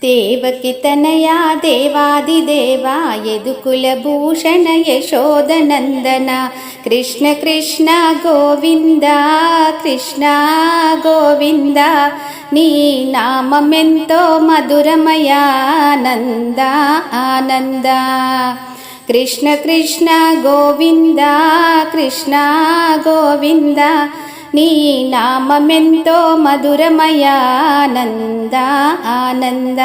దేవకి తనయా దేవాదిదేవా యదుకుల భూషణ యశోదనందన కృష్ణ కృష్ణ గోవింద కృష్ణ గోవింద నీ నామమెంతో మధురమయానంద ఆనంద కృష్ణ కృష్ణ గోవింద కృష్ణ గోవింద నీ నామమెంతో మధురమయానంద ఆనంద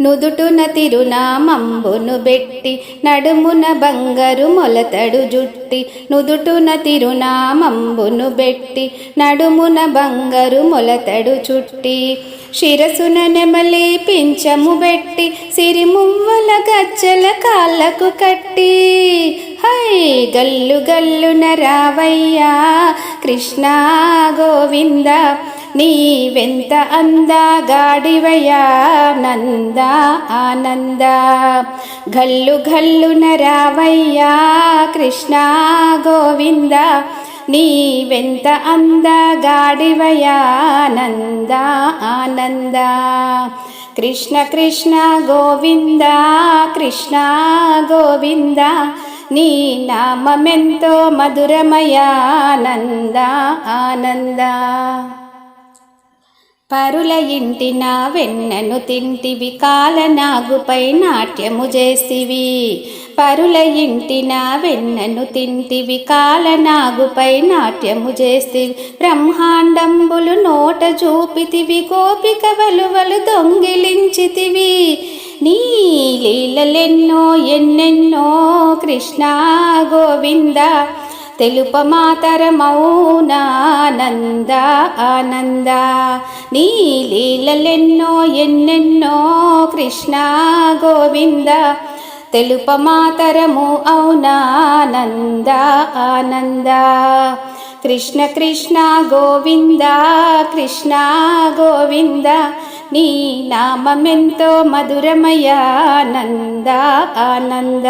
నుదుటున తిరునామంబును బెట్టి నడుమున బంగారు మొలతడు జుట్టి నుదుటున తిరునామంబును బెట్టి నడుమున బంగారు మొలతడు చుట్టి శిరసున నెమలి పించము బెట్టి సిరిమువ్వల గజ్జల కాళ్ళకు కట్టి హై గల్లు గల్లున రావయ్యా కృష్ణ గోవింద నీవెంత అందగాడివయ్యా నంద ఆనంద గల్లు గల్లున రావయ్యా కృష్ణ గోవింద నీవెంత అందగాడివయ్యా నంద ఆనంద కృష్ణ కృష్ణ గోవింద కృష్ణ గోవింద నీ నామమెంతో మధురమయానంద ఆనంద పరుల ఇంటిన వెన్నను తింటివి కాలనాగుపై నాట్యము చేసివి పరుల ఇంటిన వెన్నను తింటివి కాలనాగుపై నాట్యము చేసివి బ్రహ్మాండంబులు నోట చూపితివి గోపిక వలువలు దొంగిలించితివి నీ లీలలెన్నో ఎన్నెన్నో కృష్ణ గోవింద తెలుపమాతరమౌనానంద ఆనంద నీ లీలలెన్నో ఎన్నెన్నో కృష్ణ గోవింద తెలుపమాతరము అవునానంద ఆనంద కృష్ణ కృష్ణ గోవింద కృష్ణ గోవింద నీ నామమెంతో మధురమయానంద ఆనంద